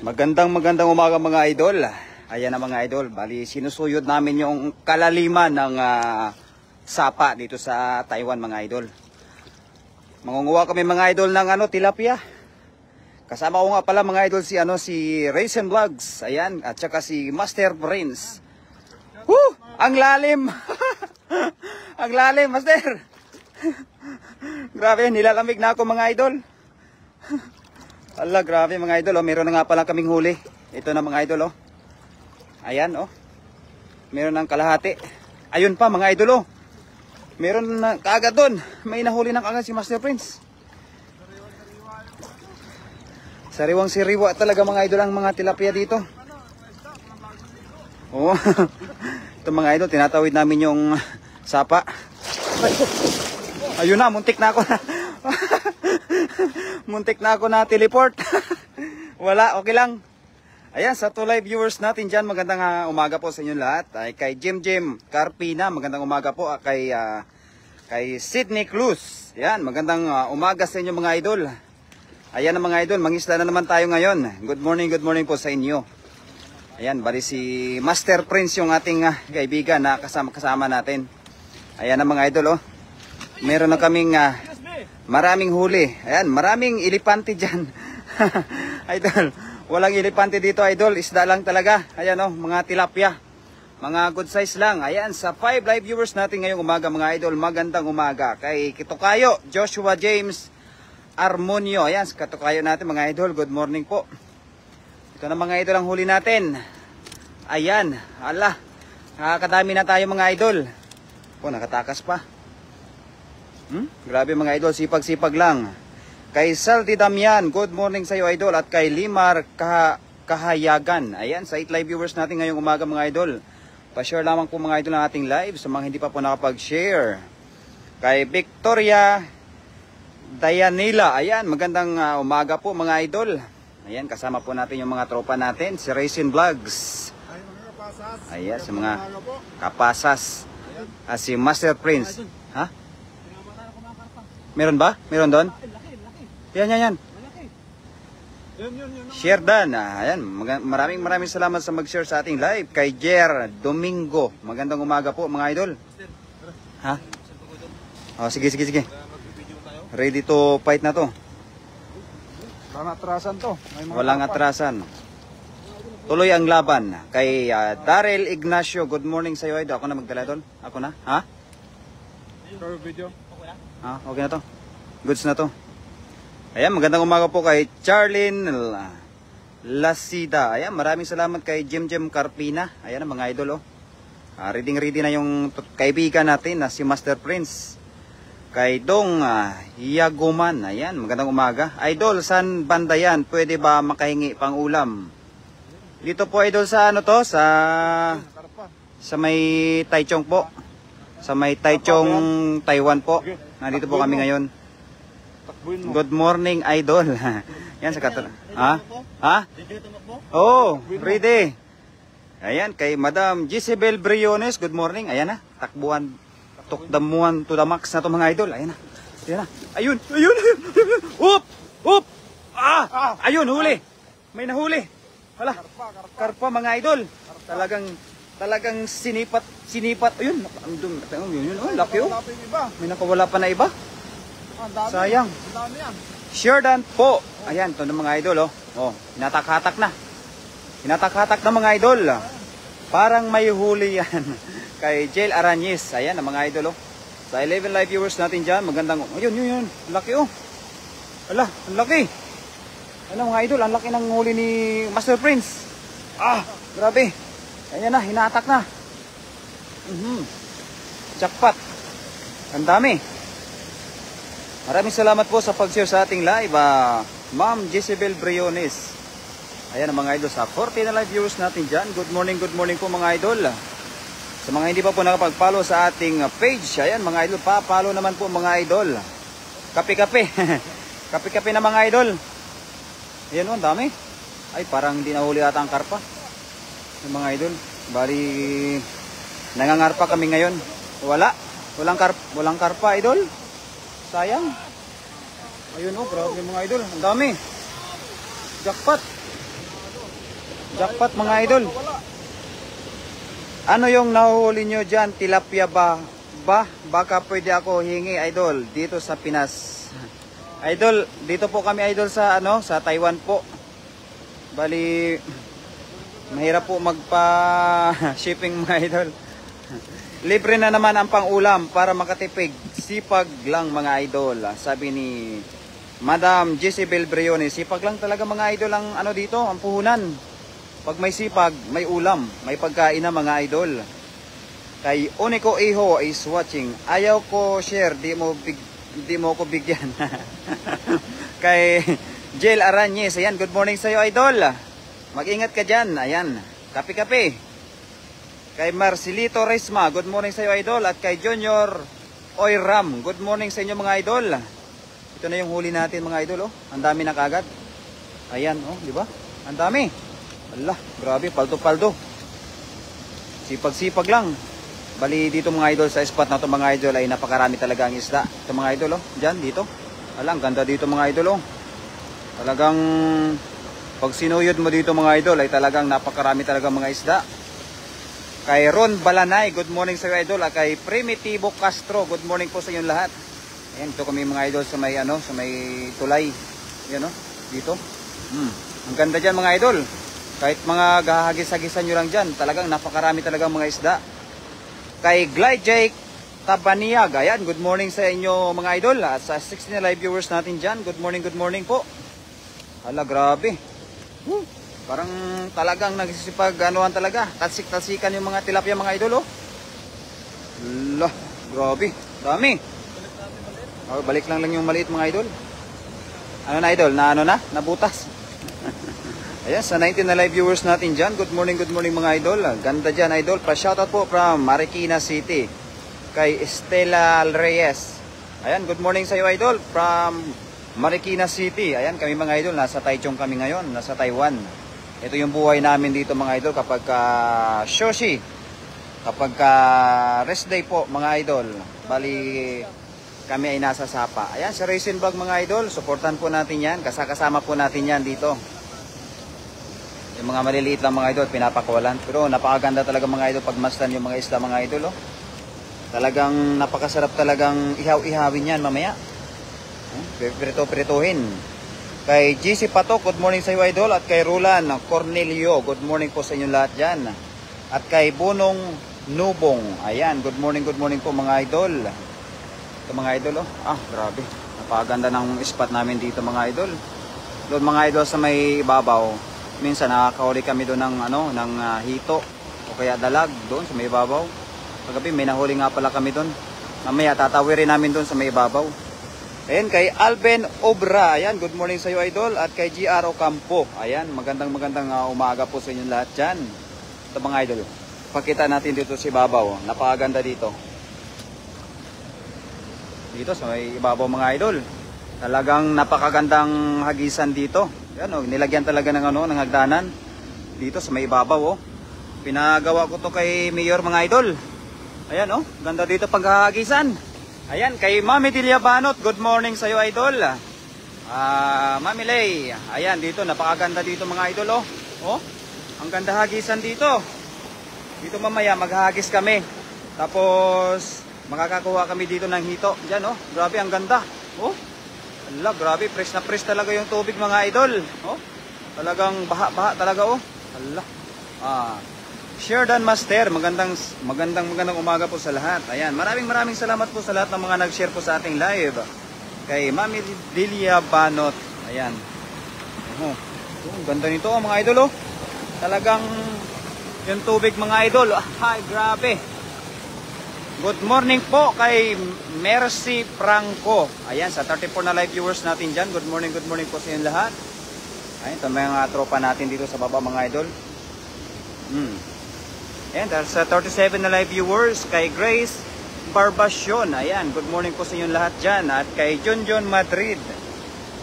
Magandang umaga mga idol. Ayan na mga idol, bali sinusuyod namin yung kalaliman ng sapa dito sa Taiwan mga idol. Mangunguha kami mga idol ng tilapia. Kasama ko nga pala mga idol si Raisin Vlogs, ayan, at saka si Master Prince. Ang lalim. Ang lalim, Master. Grabe, nilalamig na ako mga idol. Ala, grabe mga idol, oh. Meron na nga pala kaming huli. Ito na mga idol, oh. Ayan, oh. Meron ng kalahati. Ayun pa mga idol, oh. Meron na kaagad doon. May nahuli ng kaagad si Master Prince. Sariwang siriwa talaga mga idol ang mga tilapia dito. Oh. Ito mga idol, tinatawid namin yung sapa. Ayun na, muntik na ako na. Muntik na ako na teleport. Wala, okay lang. Ayan, sa 2 live viewers natin dyan, magandang umaga po sa inyo lahat. Ay, kay Jim Carpina, magandang umaga po. Kay Sydney Cruz, ayan, magandang umaga sa inyo mga idol. Ayan na mga idol, mangisla na naman tayo ngayon. Good morning po sa inyo. Ayan, bali si Master Prince yung ating kaibigan na kasama natin. Ayan na mga idol, oh. Meron na kaming maraming huli. Ayan, maraming elepante dyan. Idol, walang elepante dito idol, isda lang talaga. Ayan o, mga tilapia. Mga good size lang. Ayan, sa 5 live viewers natin ngayong umaga mga idol, magandang umaga. Kay Kitukayo, Joshua James Armonio. Ayan, sa Kitukayo natin mga idol, good morning po. Ito na mga idol ang huli natin. Ayan, ala, nakakadami na tayo mga idol. Po, nakatakas pa. Grabe mga idol, sipag-sipag lang. Kay Saldi Damian, good morning sa iyo idol. At kay Limar Kahayagan. Ayan, sa 8 live viewers natin ngayong umaga mga idol. Pa-share lamang po mga idol ng ating live sa mga hindi pa po nakapag-share. Kay Victoria Dayanila, ayan, magandang umaga po mga idol. Ayan, kasama po natin yung mga tropa natin, si Raisin Vlogs. Ayan, sa mga kapasas. Si Master Prince. Ha? Meron ba? Meron doon? Yan. Share dan. Ayan, maraming salamat sa mag-share sa ating live. Kay Jer Domingo, magandang umaga po mga idol. Ha? Oh, sige. Ready to fight na to. Walang atrasan to. Walang atrasan. Tuloy ang laban. Kay Daryl Ignacio, good morning sa iyo idol. Ako na magdala doon. Ako na. Ha? Video. Okay na to. Goods na to. Ayan, magandang umaga po kay Charlene Lasida. Ayan, maraming salamat kay Jim Carpina. Ayan mga idol, oh. Ready na yung kaibigan natin na si Master Prince. Kay Dong Yaguman. Ayan, magandang umaga. Idol, saan banda yan? Pwede ba makahingi pang ulam? Dito po idol sa sa may Taichung po. Sa may Taichung, Taiwan po. Nandito po kami ngayon. Good morning, idol. Yan sa katulad. Ha? Oh, ready. Ayan, kay Madam Gisabel Briones, good morning. Ayan na, takbuhan, tukdamuhan to the max na to mga idol. Ayan na. Ayun. Up! Ayun, huli. May nahuli. Hala, karpa mga idol. Talagang sinipat. Ayun, laki oh. May nakawala pa na iba. Sayang. Sure dan po. Ayan, ito na mga idol, oh. Oh, hinatak-hatak na. Hinatak-hatak na mga idol. Parang may huli yan. Kay Jail Aranyes. Ayan, mga idol, oh. Sa 11 live viewers natin dyan, magandang, ayun. Laki, oh. Ala, ang laki. Ano mga idol, ang laki ng huli ni Master Prince. Grabe. Ayan na, hinatak na. Jackpot. Ang dami. Maraming salamat po sa pag-share sa ating live, Ma'am Gisabel Briones. Ayan ang mga idol sa 40 na live viewers natin dyan. Good morning po mga idol. Sa mga hindi pa po nakapag-follow sa ating page, ayan mga idol, pa-follow naman po mga idol. Kape-kape. Kape-kape na mga idol. Ayan o, ang dami. Ay, parang hindi nahuli ata ang karpa. Yung mga idol, bali nangangarpa kami ngayon. Walang karpa idol. Sayang. Ayun oh, grabe mga idol, ang dami. Jackpot. Jackpot mga idol. Ano yung nahuhuli nyo dyan? Tilapia ba? Baka pwede ako hingi idol dito sa Pinas. Idol, dito po kami idol sa sa Taiwan po. Bali mahirap po magpa-shipping mga idol. Libre na naman ang pang-ulam para makatipid. Sipag lang mga idol. Sabi ni Madam Jezebel Brione, sipag lang talaga mga idol ang dito, ang puhunan. Pag may sipag, may ulam, may pagkain na mga idol. Kay Unico Iho is watching. Ayaw ko share, di mo ko bigyan. Kay Jill Aranyes, ayan, good morning sa iyo idol. Mag-ingat ka dyan, ayan, kape-kape. Kay Marcelito Resma, good morning sa iyo idol. At kay Junior Oyram, good morning sa inyo mga idol. Ito na yung huli natin mga idol, oh. Ang dami na kagad. Ayan, oh, di ba? Ang dami. Allah, grabe, paldo-paldo. Sipag-sipag lang. Bali dito mga idol sa spot na to mga idol ay napakarami talaga ang isda. Ito mga idol, oh, diyan dito. Alang ganda dito mga idol, oh. Talagang pag sinuyod mo dito mga idol ay talagang napakarami talaga mga isda. Kay Ron Balanay, good morning sa iyo idol. At kay Primitivo Castro, good morning po sa inyong lahat. Ayan, ito kami mga idol sa may sa may tulay. Ayan, oh, dito. Ang ganda diyan mga idol. Kahit mga gahagis-hagisan nyo lang dyan, talagang napakarami talagang mga isda. Kay Glide Jake Tabaniag, ayan, good morning sa inyo mga idol. At sa 16 live viewers natin dyan, good morning po. Hala, grabe. Parang talagang nagsisipag anuhan talaga. Talsik-talsikan yung mga tilapia mga idol, oh. Hala, grabe. Dami. Oh, balik lang yung maliit mga idol. Ano na idol? Nabutas. Ayan, sa 19 na live viewers natin dyan, good morning mga idol. Ganda dyan idol. Pa-shoutout po from Marikina City. Kay Estela Reyes. Ayan, good morning sa iyo idol. From Marikina City. Ayan, kami mga idol, nasa Taichung kami ngayon. Nasa Taiwan. Ito yung buhay namin dito mga idol kapag shoshi. Kapag rest day po mga idol. Bali, kami ay nasa Sapa. Ayan, sa Racing Vlog mga idol. Supportan po natin yan. Kasama po natin yan dito. Yung mga maliliit lang mga idol, pinapakawalan. Pero napakaganda talaga mga idol pagmasdan yung mga isda mga idol, oh. Talagang napakasarap talagang ihaw-ihawin yan mamaya. Prito-prituhin. Kay GC Patok, good morning sa iyo idol. At kay Rulan Cornelio, good morning po sa inyong lahat dyan. At kay Bunong Nubong, ayan, good morning po mga idol. Ito mga idol, oh. Ah, grabe. Napakaganda ng spot namin dito mga idol. Doon mga idol sa may ibabaw. Minsan nakakahuli kami doon ng hito o kaya dalag doon sa may ibabaw. Paggabi may nahuli nga pala kami doon. Mamaya tatawirin namin doon sa may ibabaw. Ayan, kay Alben Obra, ayan, good morning sa iyo idol. At kay GR Ocampo, ayan, magandang umaga po sa inyong lahat dyan. Ito mga idol, pakita natin dito sa ibabaw. Napakaganda dito. Dito sa may ibabaw mga idol. Talagang napakagandang hagisan dito. Yan, oh, nilagyan talaga ng hagdanan dito sa may ibabaw, oh. Pinagawa ko to kay Mayor mga idol. Ayan, oh, ganda dito paghahagisan. Ayan, kay Mami Diliabanot, good morning sa iyo idol. Mami Lay, ayan dito, napakaganda dito mga idol, oh. Oh, ang ganda hagisan dito. Dito mamaya maghahagis kami. Tapos makakakuha kami dito ng hito. Diyan, oh, grabe ang ganda. Oh. Ala, grabe, fresh na fresh talaga yung tubig mga idol. Oh, talagang baha talaga, oh. Ala. Sheridan Master, magandang umaga po sa lahat. Ayan, maraming salamat po sa lahat ng mga nag-share po sa ating live. Kay Mami Lilia Banot. Ayan. Oh, ganda nito, oh, mga idol, oh. Talagang yung tubig mga idol. Ay, grabe. Good morning po kay Mercy Franco. Ayan, sa 34 na live viewers natin dyan. Good morning po sa inyo lahat. Ayan, ito mga tropa natin dito sa baba mga idol. Ayan, sa 37 na live viewers kay Grace Barbacion. Ayan, good morning po sa inyo lahat dyan. At kay Junjun Madrid.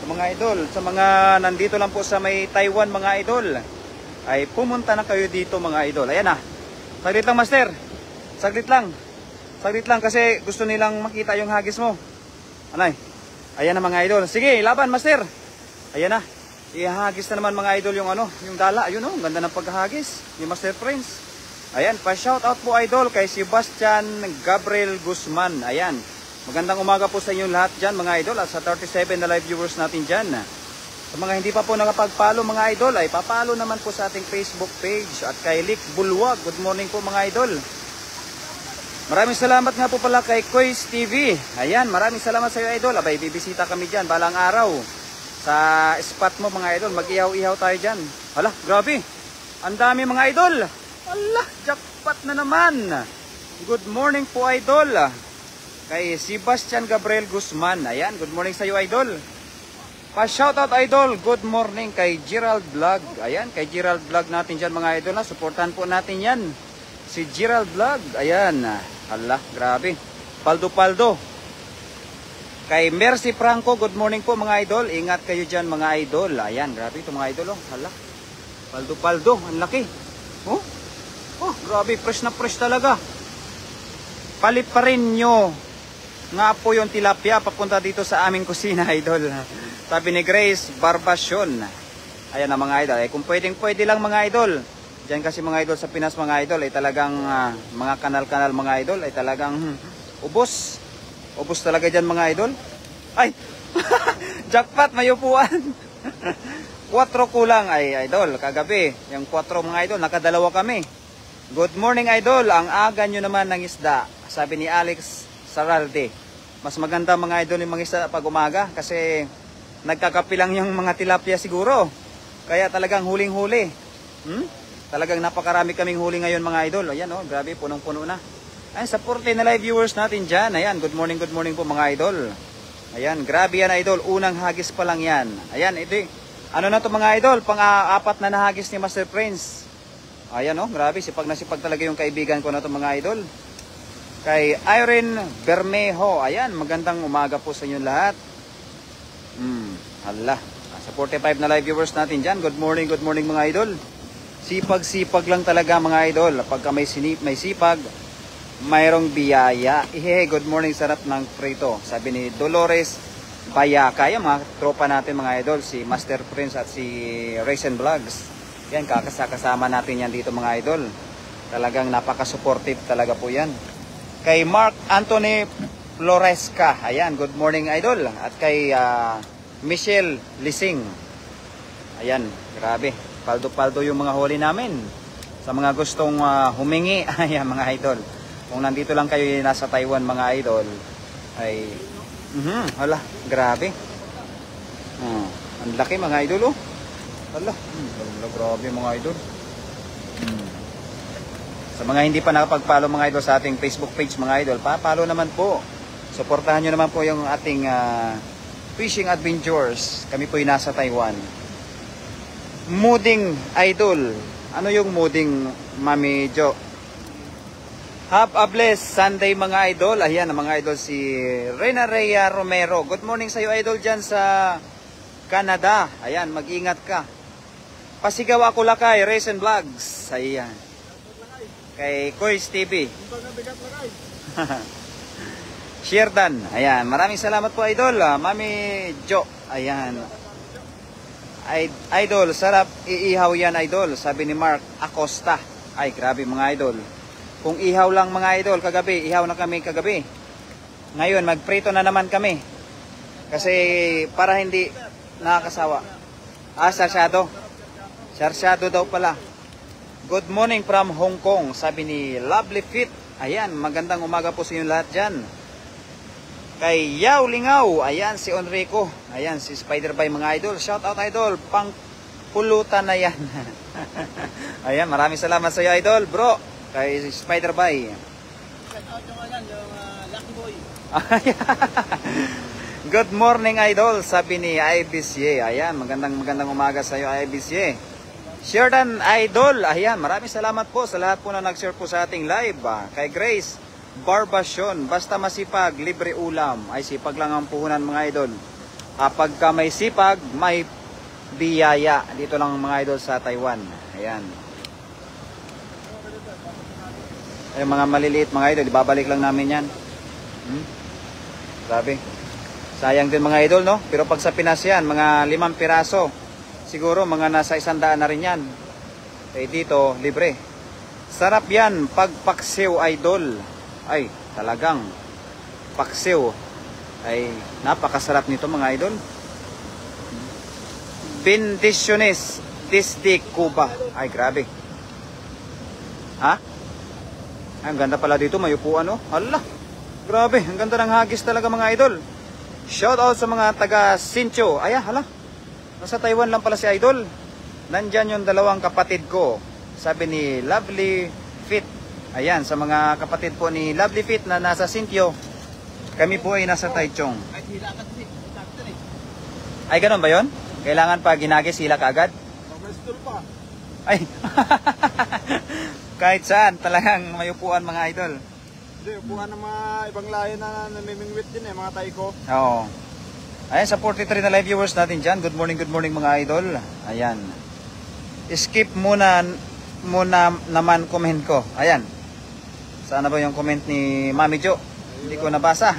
Sa mga idol, sa mga nandito lang po sa may Taiwan mga idol, ay pumunta na kayo dito mga idol. Ayan na. Saglit lang master. Saglit lang kasi gusto nilang makita yung hagis mo. Anay? Ayan na mga idol. Sige, laban master. Ayan na. ihagis na naman mga idol yung ano, yung dala. Ayun oh, ganda ng paghahagis ni Master Prince. Ayan, pa-shoutout po idol kay Sebastian Gabriel Guzman. Ayan, magandang umaga po sa inyo lahat dyan mga idol at sa 37 na live viewers natin dyan. Sa mga hindi pa po nakapag-follow mga idol ay papalo naman po sa ating Facebook page at kay Lick Bulwag. Good morning po mga idol. Maraming salamat nga po pala kay Kois TV. Ayan, maraming salamat sa iyo idol. Abay, bibisita kami dyan balang araw. Sa spot mo mga idol, mag-ihaw-ihaw tayo dyan. Hala, grabe. Ang dami mga idol. Hala, jackpot na naman. Good morning po idol. Kay Sebastian Gabriel Guzman. Ayan, good morning sa iyo idol. Pa-shoutout idol, good morning kay Gerald Vlog. Ayan, kay Gerald Vlog natin dyan mga idol. Supportan po natin yan. Si Gerald Vlog. Ayan, hala, grabe. Paldo-paldo. Kay Mercy Franco, good morning po mga idol. Ingat kayo dyan mga idol. Ayan, grabe ito mga idol. Oh. Hala, paldo-paldo. Ang laki. Oh, oh, grabe. Fresh na fresh talaga. Palit pa rin nyo nga po yung tilapia papunta dito sa aming kusina idol. Sabi ni Grace Barbasyon. Ayan na mga idol. Kung pwede lang mga idol. Diyan kasi mga idol sa Pinas mga idol ay talagang mga kanal-kanal mga idol ay talagang ubos. Ubos talaga dyan mga idol. Ay! Jackpot, may upuan. 4 kulang ay idol. Kagabi, yung 4 mga idol, nakadalawa kami. Good morning idol. Ang aga nyo naman ng isda. Sabi ni Alex Saralde. Mas maganda mga idol yung mga isda pag umaga. Kasi nagkakapi lang yung mga tilapia siguro. Kaya talagang huling-huli. Talagang napakarami kaming huli ngayon mga idol. Ayan oh, grabe, punong-puno na. Ayan, sa 40 na live viewers natin dyan. Ayan, good morning po mga idol. Ayan, grabe yan idol. Unang hagis pa lang yan. Ayan, ito ano na to mga idol? Pang-apat na nahagis ni Master Prince. Ayan oh, grabe. Sipag na sipag talaga yung kaibigan ko na to mga idol. Kay Irene Bermejo. Ayan, magandang umaga po sa inyo lahat. Hala. Sa 45 na live viewers natin dyan. Good morning mga idol. Sipag-sipag lang talaga mga idol. Pagka may sipag, mayroong biyaya. Good morning, sarap ng prito. Sabi ni Dolores Bayaka. Yung mga tropa natin mga idol. Si Master Prince at si Raisin Vlogs. Yan, kasama natin yan dito mga idol. Talagang napaka-supportive talaga po yan. Kay Mark Anthony Floresca. Ayan, good morning idol. At kay Michelle Lising. Ayan, grabe. Paldo-paldo yung mga huli namin. Sa mga gustong humingi. Ayan mga idol. Kung nandito lang kayo nasa Taiwan mga idol. Ay, hala, grabe. Ang laki mga idol oh. Hala, grabe mga idol. Sa mga hindi pa nakapag-follow mga idol sa ating Facebook page mga idol, pa-follow naman po. Suportahan nyo naman po yung ating fishing adventures. Kami po yung nasa Taiwan. Muding idol. Ano yung muding, Mami Jo? Have a blessed Sunday mga idol. Ayan mga idol, si Reyna Rhea Romero. Good morning sa iyo idol dyan sa Canada. Ayan, mag-ingat ka. Pasigaw ako lakay, Raisin Vlogs. Ayan. Kay Kois TV. Sheridan. Ayan, maraming salamat po idol. Mami Jo. Ayan. Idol, sarap iihaw yan idol. Sabi ni Mark Acosta. Ay, grabe mga idol. Kung ihaw lang mga idol, kagabi, ihaw na kami kagabi. Ngayon, magprito na naman kami. Kasi para hindi nakakasawa. Sarsyado. Sarsyado daw pala. Good morning from Hong Kong, sabi ni Lovely Fit. Ayan, magandang umaga po sa inyo lahat dyan. Kay Yao Lingaw, ayan si Enrico. Ayan si Spider-By mga idol. Shout out idol, pang pulutan na yan. Ayan, maraming salamat sa iyo idol, bro. Kay Spider-By. Shout out yung Lucky Boy. Good morning idol, sabi ni IBC. Ayan, magandang umaga sa iyo IBC. Sheridan idol. Ayan, maraming salamat po sa lahat po na nag-share po sa ating live. Kay Grace Barbasyon, basta masipag, libre ulam. Ay, sipag lang ang puhunan mga idol. Pagka may sipag, may biyaya. Dito lang mga idol sa Taiwan. Ayan. Ay, mga maliliit mga idol, ibabalik lang namin yan. Grabe. Sayang din mga idol, no? Pero pag sa Pinas yan, mga 5 piraso. siguro mga nasa 100 na rin yan. Eh dito, libre. Sarap yan pag paksiw, idol. Ay, talagang paksiw. Ay, napakasarap nito mga idol. Bendiciones desde Cuba. Ay, grabe. Ha? Ay, ang ganda pala dito, may upuan, oh. Hala, grabe, ang ganda ng hagis talaga mga idol. Shout out sa mga taga Sincho. Ay, hala, nasa Taiwan lang pala si idol. Nandyan yung dalawang kapatid ko. Sabi ni Lovely Fit. Ayan, sa mga kapatid po ni Lovely Fit na nasa Sintio, kami po ay nasa Taichung. Kahit hila ka kasi, sakto eh. Ay, ganun ba yon? Kailangan pa ginagis sila kaagad? May stool pa. Ay, kahit saan, talagang may upuan mga idol. Hindi, upuan ng mga ibang lahi na namimingwit din eh, mga taiko. Oo. Ayan, sa 43 na live viewers natin dyan. Good morning mga idol. Ayan. Skip muna naman comment ko. Ayan. Sana ba yung comment ni Mami Jo? Hindi ko nabasa.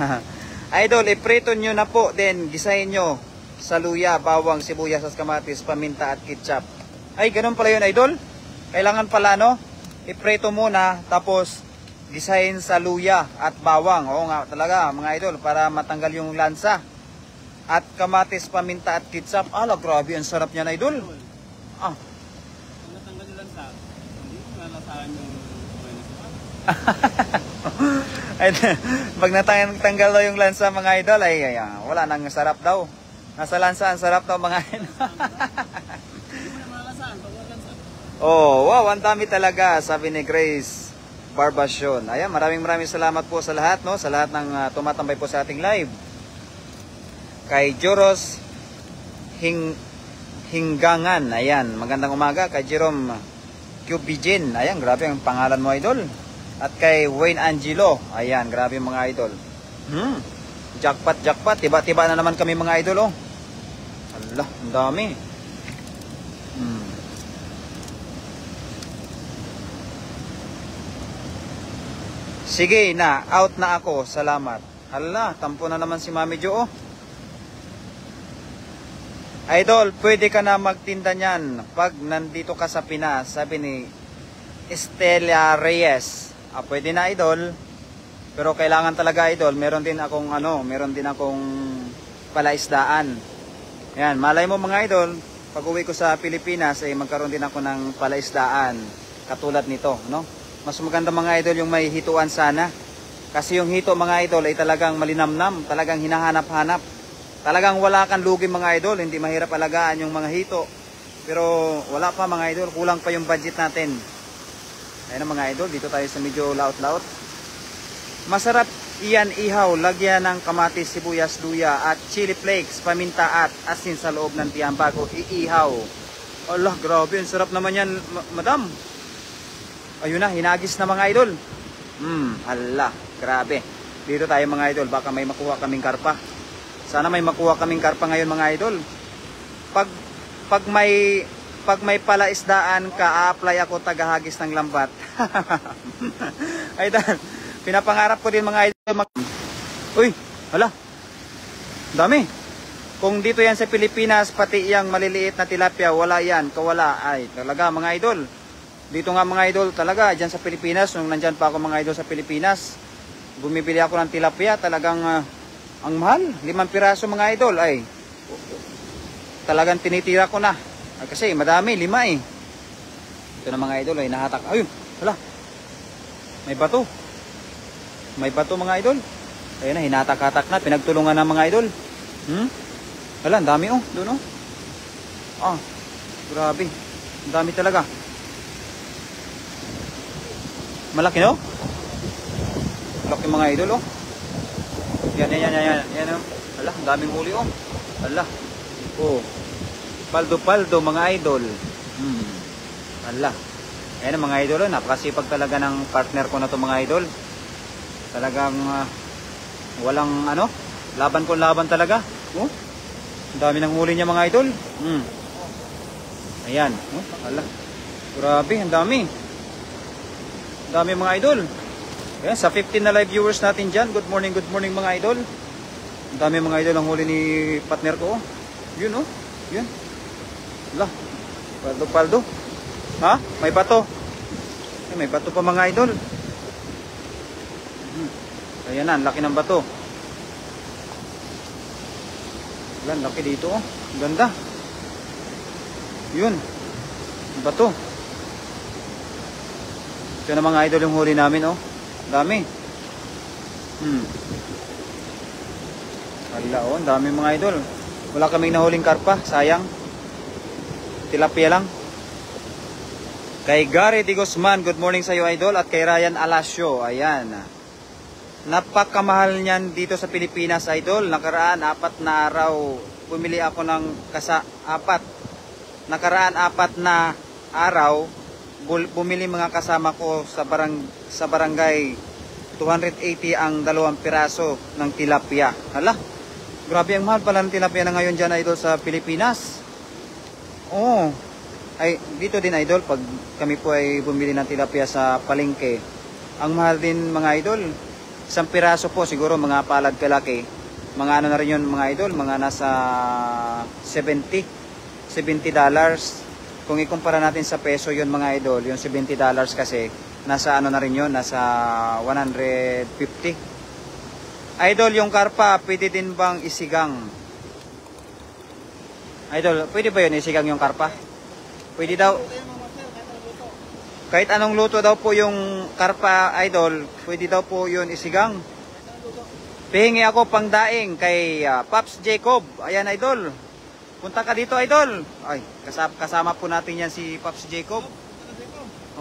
Idol, iprito nyo na po. Then, gisahin nyo sa luya, bawang, sibuyas, kamatis, paminta at ketchup. Ay, ganun pala yun, idol. Kailangan pala, no? Iprito muna, tapos gisahin sa luya at bawang. Oo nga, talaga, mga idol, para matanggal yung lansa. At kamatis, paminta at ketchup. Ala, grabe, ang sarap niyan, idol. Ah. Kung natanggal nyo lang sa, hindi mo nalasahan yung Ay, pag natanggal daw yung lansa, mga idol, ay wala nang sarap daw. Nasa lansa, ang sarap daw, mga idol. Hindi mo na malalasahan pag walang sa. Oh, wow, ang dami talaga, sabi ni Grace Barbasyon. Ayan, maraming salamat po sa lahat, no? Sa lahat ng tumatambay po sa ating live. Kay Joros Hinggangan, ayan, magandang umaga. Kay Jerome Cubijin, ayan, grabe ang pangalan mo, idol. At kay Wayne Angelo, ayan, grabe mga idol. Jackpot, tiba-tiba na naman kami mga idol, oh. Allah, ang dami. Sige na, out na ako, salamat. Hala, tampo na naman si Mami Jo, oh. Idol, pwede ka na magtinda niyan pag nandito ka sa Pinas, sabi ni Estela Reyes. Pwede na, idol. Pero kailangan talaga, idol, meron din akong palaisdaan. Yan, malay mo mga idol, pag uwi ko sa Pilipinas ay magkaroon din ako ng palaisdaan katulad nito, no? Mas maganda mga idol yung may hituan sana. Kasi yung hito mga idol ay talagang malinamnam, talagang hinahanap-hanap. Talagang wala kang lugi mga idol, hindi mahirap alagaan yung mga hito. Pero wala pa mga idol, kulang pa yung budget natin. Ayun mga idol, dito tayo sa medyo laot-laot. Masarap iyan ihaw, lagyan ng kamatis, sibuyas, luya at chili flakes, paminta at asin sa loob ng tiyan bago iihaw. Allah, grabe, ang sarap naman yan, madam. Ayun na, hinagis na mga idol. Allah, grabe. Dito tayo mga idol, baka may makuha kaming karpa. Sana may makuha kaming karpa ngayon mga idol. Pag may palaisdaan ka, apply ako tagahagis ng lambat. Ay, pinapangarap ko din mga idol. Uy, hala. Dami. Kung dito yan sa Pilipinas, pati yung maliliit na tilapia, wala yan, kawala. Ay, talaga mga idol. Dito nga mga idol, talaga, dyan sa Pilipinas, nung nandyan pa ako mga idol sa Pilipinas, bumibili ako ng tilapia, talagang ang mahal, 5 piraso mga idol, ay talagang tinitira ko na. Ay, kasi madami, 5 eh. Ito na mga idol ay nahatak. Ayun, hala. May bato. May bato mga idol. Ayun na, hinatak-hatak na, pinagtulungan ng mga idol. Hala, ang dami oh, doon oh. Grabe. Ang dami talaga. Malaki no? Malaki mga idol oh. Yan oh. Hala, ang daming huli oh. Hala. Oh. Paldo mga idol. Hala. Ayan mga idol oh. Napakasipag talaga ng partner ko na to mga idol. Talagang walang laban ko laban talaga. Oh. Ang dami ng huli niya mga idol. Ayan. Oh. Hala. Grabe, ang dami. Ang dami mga idol. Ayan, sa 15 na live viewers natin dyan, good morning mga idol. Ang dami mga idol ang huli ni partner ko. Yun oh, yun. Lah, paldo. Ha? May bato. Ay, may bato pa mga idol. Ayan na, ang laki ng bato. Wala, laki dito oh. Ganda. Yun. Bato. Ito na mga idol yung huli namin oh. Dami. Hala oh, dami mga idol. Wala kaming nahuling karpa, sayang. Tilapia lang. Kay Gary Di Guzman, good morning sa iyo idol. At kay Ryan Alasio, ayan. Napakamahal niyan dito sa Pilipinas idol. Nakaraan, 4 na araw. Bumili ako ng Nakaraan, 4 na araw. Bumili mga kasama ko sa barangay. 280 ang 2 piraso ng tilapia. Hala, grabe ang mahal pala ng tilapia na ngayon dyan idol sa Pilipinas. Oh. Ay, dito din idol, pag kami po ay bumili ng tilapia sa palengke, ang mahal din mga idol. 1 piraso po, siguro mga palad kalaki. Mga ano na rin yun mga idol, mga nasa $70. Kung ikumpara natin sa peso yun mga idol, yung $70 kasi, nasa ano na rin yun, nasa 150. Idol, yung karpa, pwede din bang isigang? Idol, pwede ba yun isigang yung karpa? Pwede daw. Kahit anong luto daw po yung karpa idol, pwede daw po yun isigang. Pihingi ako pang daing kay Pops Jacob. Ayan idol. Punta ka dito idol. Ay, kasama po natin yan si Pops Jacob.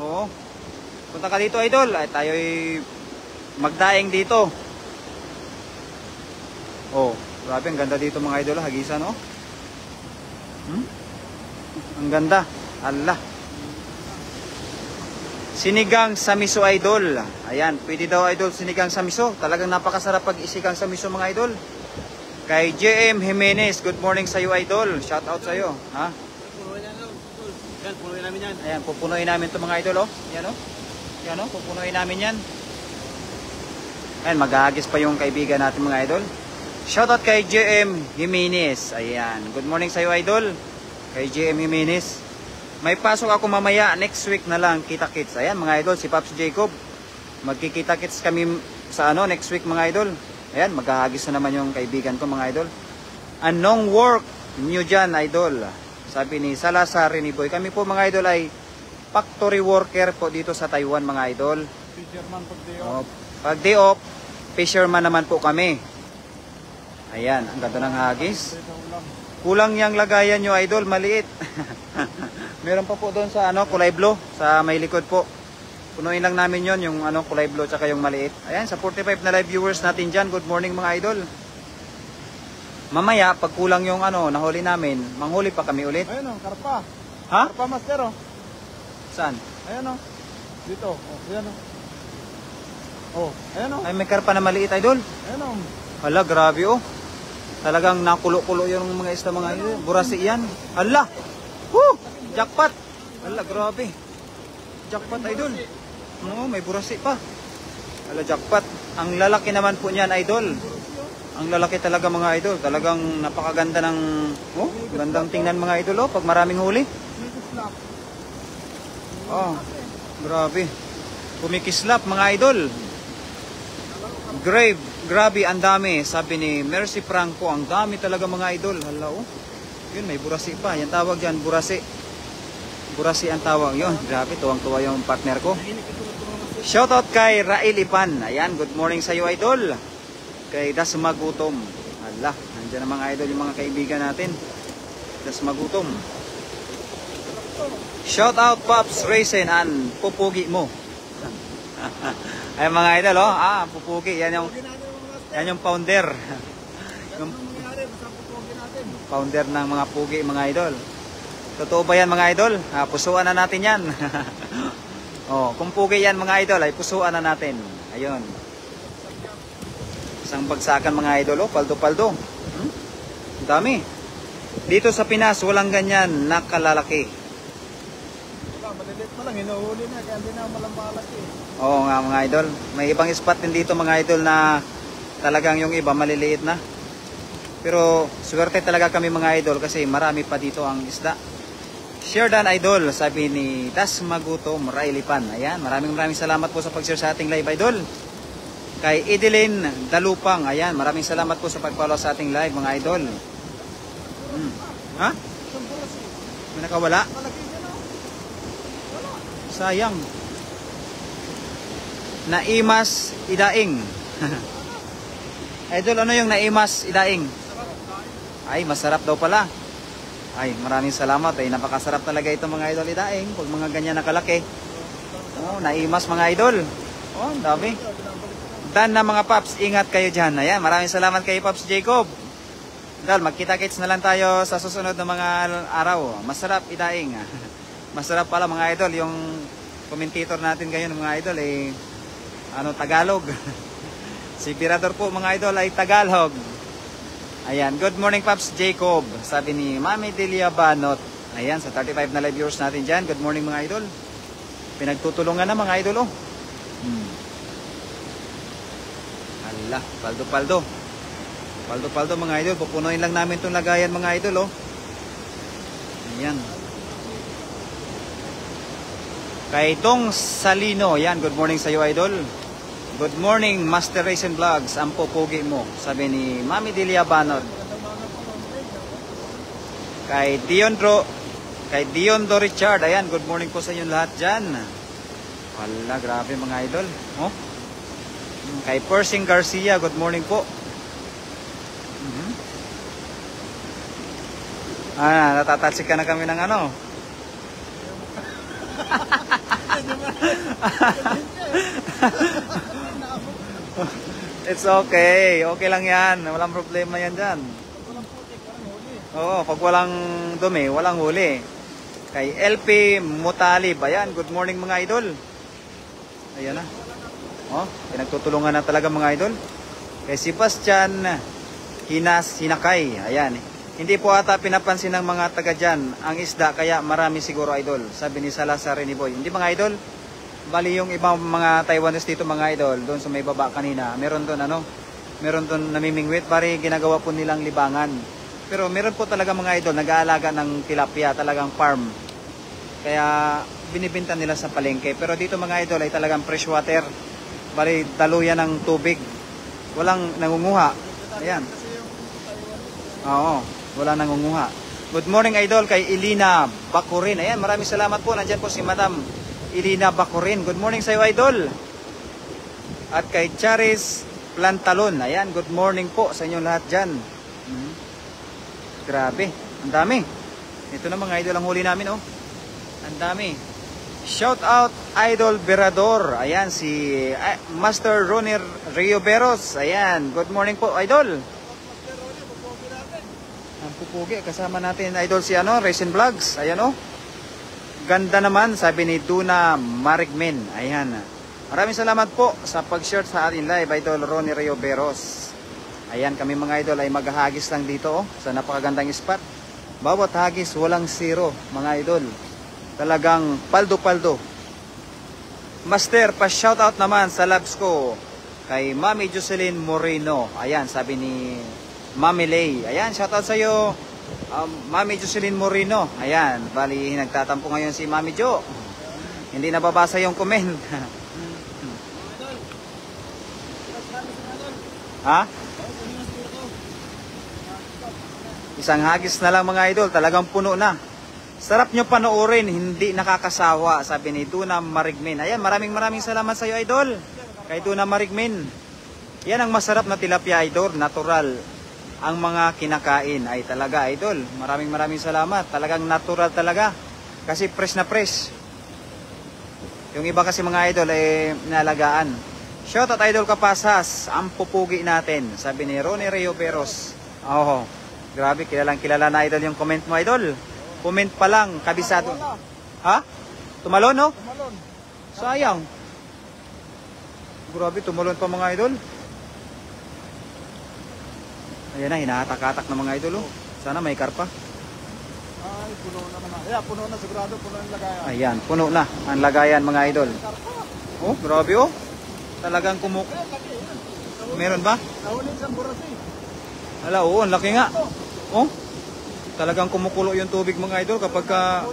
Oo. Punta ka dito idol. Ay, tayo'y magdaing dito. Oh, grabe ang ganda dito mga idol. Hagisan oh. Ang ganda. Allah. Sinigang sa miso idol. Ayan, pwede daw idol sinigang sa miso. Talagang napakasarap pag isigang sa miso mga idol. Kay JM Jimenez, good morning sa iyo idol. Shout out sa iyo, ha? Yan, punuin namin yan. Ayan, pupunuin namin 'to mga idol oh. Yan oh. Yan oh, pupunuin namin 'yan. Ayan, maghahagis pa yung kaibigan natin mga idol. Shout out kay JM Jimenez. Ayan, good morning sa iyo idol. Kay JM Jimenez. May pasok ako mamaya, next week na lang, kita-kits. Ayan mga idol, si Pops Jacob. Magkikita-kits kami sa next week mga idol. Ayan, maghahagis na naman yung kaibigan ko mga idol. Anong work nyo dyan idol? Sabi ni Salazar Riniboy. Kami po mga idol ay factory worker po dito sa Taiwan mga idol. Fisherman pag day off. Pag day off, fisherman naman po kami. Ayan, ang ganda ng hagis. Kulang yang lagayan nyo idol, maliit. Meron pa po doon sa kulay blue, sa may likod po. Punuin lang namin yon yung kulay blue tsaka yung maliit. Ayan, sa 45 na live viewers natin dyan, good morning mga idol. Mamaya, pag kulang yung nahuli namin, manghuli pa kami ulit. Ayun oh, karpa. Ha? Karpa master oh. Saan? Ayan oh. Dito. Oh, ayan oh. Oh, ayan oh. Ay, may karpa na maliit idol. Ayan oh. Hala, grabe oh. Talagang nakulo-kulo yung mga isda mga idol. Burasi yan. Hala! Woo! Jackpot! Hala, grabe. Jackpot idol. Oo, may burasi pa. Hala, jackpot. Ang lalaki naman po niyan idol. Ang lalaki talaga mga idol. Talagang napakaganda ng gandang tingnan mga idol pag maraming huli. Oh, grabe. Kumikislap mga idol. Grabe, ang dami. Sabi ni Mercy Franco, ang dami talaga mga idol. Hala yun, may burasi pa. Yan tawag yan, burasi. Burasi ang tawag yun. Grabe, tuwang-tuwa yung partner ko. Shoutout kay Rael Ipan. Ayan, good morning sa iyo idol. Kay Dasma Gutom. Hala, nandiyan ang mga idol, yung mga kaibigan natin. Dasma Gutom. Shoutout Pops Racing and pupugi mo. Ay mga idol pupugi. Yan yung founder. Yung founder ng mga pugi mga idol. Totoo ba yan mga idol? Pusuan na natin yan. Kung pugi yan mga idol, ay pusuan na natin. Ayun. Isang bagsakan mga idol, paldo-paldo. Ang dami. Dito sa Pinas, walang ganyan nakalalaki. Maliliit pa lang, hinuhuli na, kaya hindi na malambalaki. Oo nga mga idol. May ibang spot din dito mga idol na talagang yung iba maliliit na. Pero swerte talaga kami mga idol kasi marami pa dito ang isda. Share dan idol, sabi ni Das Magutom Railipan. Ayan, maraming salamat po sa pag-share sa ating live idol. Kay Edeline Dalupang, ayan, maraming salamat po sa pag-follow sa ating live mga idol. Ha? May nakawala? Sayang. Naimas Idaing. Idol, ano yung Naimas Idaing? Ay, masarap daw pala. Ay, maraming salamat. Ay, napakasarap talaga ito mga idol Idaing. Pag mga ganyan nakalaki. Oh, Naimas mga idol. Oh, dami. Dan na mga paps, ingat kayo dyan. Ayan, maraming salamat kay Pops Jacob. Dal, magkita-kits na lang tayo sa susunod na mga araw. Masarap Idaing. Masarap pala mga idol. Yung commentator natin ngayon mga idol ay Tagalog. Si Pirador po mga idol ay Tagalog. Ayan, good morning Pops Jacob. Sabi ni Mami Delia Banot. Ayan, sa 35 na live viewers natin dyan. Good morning mga idol. Pinagtutulungan na mga idol oh. Ala, paldo-paldo. Paldo-paldo mga idol. Pupunuin lang namin itong lagayan mga idol oh. Ayan. Kay Dong Salino. Ayan, good morning sa iyo idol. Good morning, Master Racing Vlogs. Ang pupugi mo, sabi ni Mami Delia Banot. Kay Diondo Richard. Ayan, good morning po sa inyo lahat dyan. Wala, grabe mga idol. Oh? Kay Persing Garcia, good morning po. Natatatsik ka na kami ng ano. It's okay. Okay lang yan. Walang problema yan dyan. Oo, pag walang dumi, walang huli. Kay LP Mutalib. Ayan, good morning mga idol. Ayan na. Oh, pinagtutulungan na talaga mga idol. Kay Sebastian Hinakay. Ayan. Hindi po ata pinapansin ng mga taga dyan ang isda, kaya marami siguro idol. Sabi ni Salazar Reniboy. Hindi mga idol. Bali yung ibang mga Taiwanese dito mga idol, doon sa may baba kanina, meron doon meron doon namimingwit, bari ginagawa po nilang libangan. Pero meron po talaga mga idol, nag-aalaga ng tilapia, talagang farm. Kaya binibinta nila sa palengke. Pero dito mga idol ay talagang freshwater. Bali daluyan ng tubig. Walang nangunguha. Ayan. Oo, wala nangunguha. Good morning idol kay Elina Bakurin. Ayan, maraming salamat po. Nandiyan po si Madam Elina Bakurin. Good morning sa iyo idol. At kay Charis Plantalon. Ayan, good morning po sa inyo lahat dyan. Grabe, ang dami. Ito na mga idol ang huli namin oh. Ang dami. Shout out Idol Berador. Ayan, si Master Ronnie Rioberos. Ayan, good morning po idol. Ang pupugi, kasama natin idol si Racing Vlogs. Ayan oh. Ganda naman, sabi ni Duna Marigmen. Ayan. Maraming salamat po sa pag-share sa ating live, Idol Ronnie Rioberos. Ayan, kami mga idol ay maghahagis lang dito oh, sa napakagandang spot. Bawat hagis, walang zero, mga idol. Talagang paldo-paldo. Master, pa-shoutout naman sa labs ko kay Mami Jocelyn Moreno. Ayan, sabi ni Mami Lay. Ayan, shoutout sa iyo. Mami Jocelyn Moreno. Ayan, bali nagtatampo ngayon si Mami Jo. Hindi nababasa yung comment. Ha? Isang hagis na lang mga idol, talagang puno na. Sarap nyo panoorin, hindi nakakasawa, sabi ni Duna Marigmin. Ayan, maraming salamat sa iyo idol. Kay Duna Marigmin. Yan ang masarap na tilapia idol, natural. Ang mga kinakain ay talaga idol. Maraming salamat. Talagang natural talaga. Kasi fresh na fresh. Yung iba kasi mga idol ay nalagaan. Shout out idol Kapasas. Ang pupugi natin. Sabi ni Ronnie Rioberos. Oh, grabe, kilala na idol yung comment mo idol. Comment pa lang, kabisado. Ha? Tumalon no? Tumalon. Sayang. Grabe, tumalon pa mga idol. Ayan na, hinahatak-hatak ng mga idol. Oh. Sana may karpa. Ay, puno na naman. Yeah, puno na sigurado, puno ang lagayan. Ayan, puno na ang lagayan mga idol. Oh, grabe oh. Talagang kumuk... Meron ba? Nahuli isang burasi. Ala, oo, ang laki nga. Oh. Talagang kumukulo yung tubig mga idol kapag ka...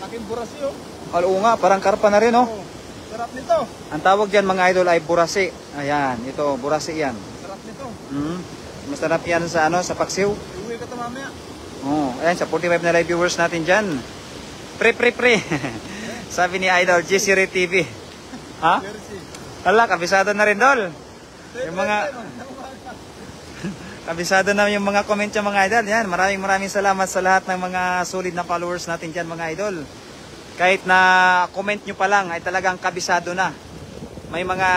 Laking burasi oh. Oo nga, parang karpa na rin oh. Oh, sarap nito. Ang tawag dyan mga idol ay burasi. Ayan, ito, burasi yan. Sarap nito. Masarap yan sa ano, sa paksiw. Iuwi ka to mamaya. Oh, ayan, sa 45 na live viewers natin dyan. Pre. Sabi ni Idol, GC TV. Ha? Jersey. Hala, kabisado na rin, Dol. Yung mga... kabisado na yung mga comment yung mga idol. Yan, maraming salamat sa lahat ng mga solid na followers natin dyan mga idol. Kahit na comment nyo pa lang ay talagang kabisado na. May mga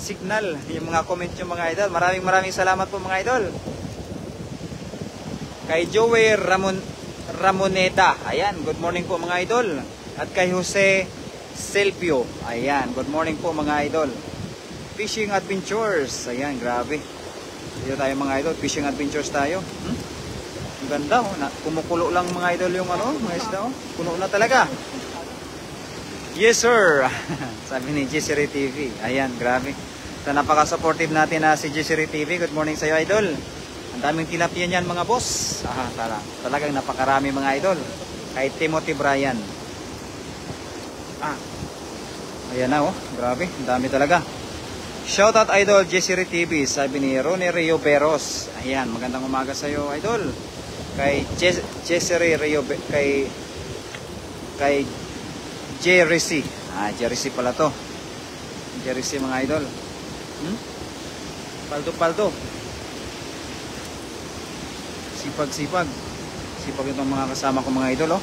signal yung mga comment yung mga idol. Maraming salamat po mga idol. Kay Joey Ramoneta. Ayan, good morning po mga idol. At kay Jose Silvio. Ayan, good morning po mga idol. Fishing Adventures. Ayan, grabe. Dito tayo mga idol, fishing adventures tayo. Ang ganda oh, kumukulo lang mga idol yung ano, mga isda oh. Puno na talaga. Yes sir. Sabi ni GC TV. Ayan, grabe. So, napaka-supportive natin na si GC TV. Good morning sa iyo idol. Ang daming tilapia niyan mga boss. Talagang napakarami mga idol. Kay Timothy Bryan. Ayan na oh, grabe, ang dami talaga. Shoutout idol Jessery TV, sabi ni Ronnie Rio Beros. Ayan, magandang umaga sa iyo idol. Kay Jessery Rio kay Jerry. Jerry pala to. Jerry mga idol. Paldo. Sipag itong mga kasama ko mga idol oh.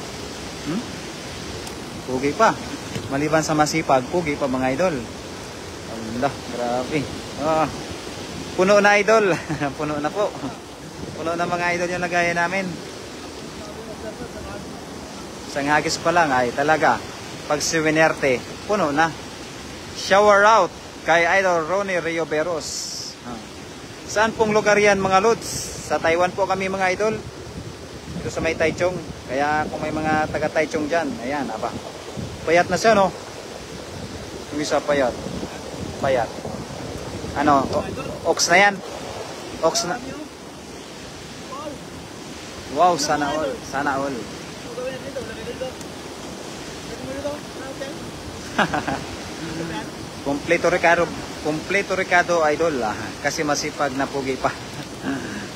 Pugi pa. Maliban sa masipag, pugi pa mga idol. Allah, grabe. Puno na idol. Puno na po. Puno na mga idol yung lagayan namin. Sa hagis pa lang ay talaga. Pag siwinerte, puno na. Shower out kay idol Ronnie Rio Beros. Saan pong lugar yan mga lods? Sa Taiwan po kami mga idol. Ito sa may Taichung. Kaya kung may mga taga Taichung dyan, ayan, aba. Payat na siya no? Yung isa payat. Ano, ox na yan. Ox na. Wow, sana all. Kompleto Ricardo idol kasi masipag na pugi pa.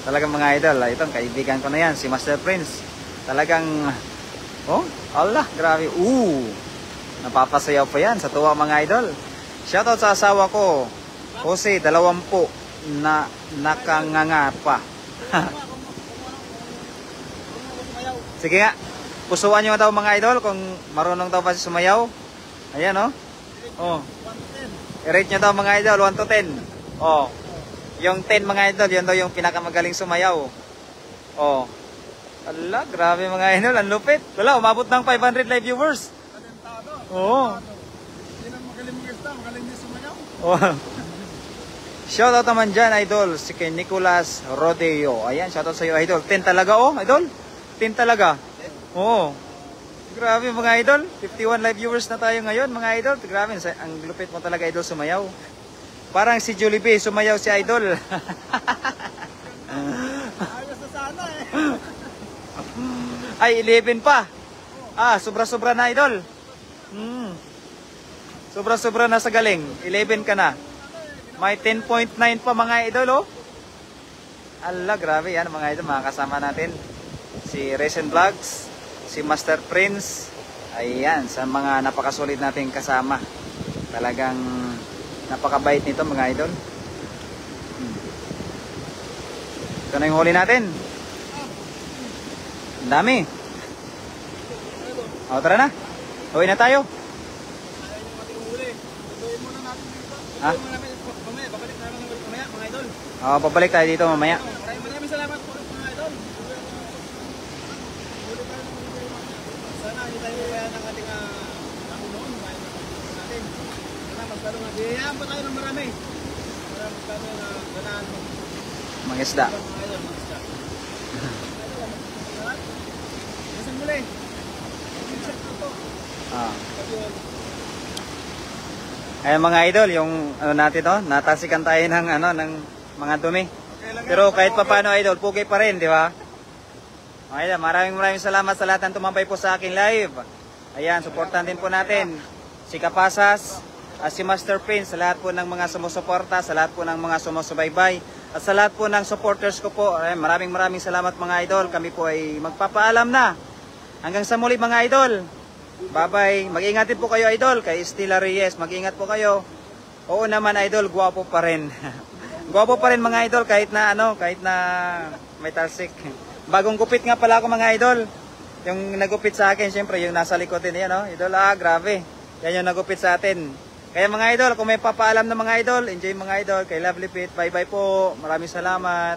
Talagang mga idol, itong kaibigan ko na yan, si Master Prince. Talagang Allah, grabe. Napapasayaw pa yan sa tuwa mga idol. Shoutout sa asawa ko, Jose, 20 na nakanganga pa. Sige nga, pusuan nyo daw mga idol kung marunong daw ba si sumayaw. Ayan I-rate nyo daw mga idol, 1 to 10. Yung 10 mga idol, yun daw yung pinakamagaling sumayaw. Ala, grabe mga idol, ang lupit. Wala, umabot ng 500 live viewers. Hindi na magaling mag-ista, magaling din sumayaw. Shoutout naman dyan idol, si kay Nicolas Rodeo. Ayan, shoutout sa iyo idol. 10 talaga idol. 10 talaga. Grabe mga idol. 51 live viewers na tayo ngayon mga idol. Grabe, ang lupit mo talaga idol sumayaw. Parang si Julie B, sumayaw si idol. Ayos na sana Ay, 11 pa. Sobra-sobra na idol. Sobra-sobra na sa galing. 11 ka na. May 10.9 pa mga idol Ala, grabe yan mga idol, mga kasama natin. Si Recent Vlogs, si Master Prince. Ayan, sa mga napakasulit nating kasama. Talagang napakabait nito mga idol. Ito na yung huli natin. Ang dami. Tara na. Uwi na tayo. Babalik tayo mamaya mga idol. Pabalik tayo dito mamaya. Maraming salamat po mga idol. Sana hindi tayo kaya ng ating noon. Natin. Sana magkaroon nga. Biyayaan pa tayo ng marami. Para magkaroon na ganaan. Mga isda. Mga idol, mga isda. Isang muli. Mag-check na po. Ayan mga idol, yung natin natasikan tayo ng mga dumi. Okay lang yan. Pero kahit papaano idol, pugi pa rin, di ba? Okay, maraming salamat sa lahat ng tumambay po sa aking live. Ayan, supportan din po natin si Kapasas, si Master Prince, sa lahat po ng mga sumusuporta, sa lahat po ng mga sumusubaybay, at sa lahat po ng supporters ko po. Ayan, maraming salamat mga idol. Kami po ay magpapaalam na. Hanggang sa muli mga idol. Bye-bye. Mag-ingat din po kayo idol. Kay Estela Reyes, mag-ingat po kayo. Oo naman idol, gwapo pa rin. Gwapo pa rin mga idol kahit na may talsik. Bagong gupit nga pala ako mga idol. Yung nagupit sa akin, syempre yung nasa likod din yan, no? Idol, grabe. Yan yung nagupit sa atin. Kaya mga idol, kung may papaalam na mga idol, enjoy mga idol. Kay Lovely Pit, bye-bye po. Maraming salamat.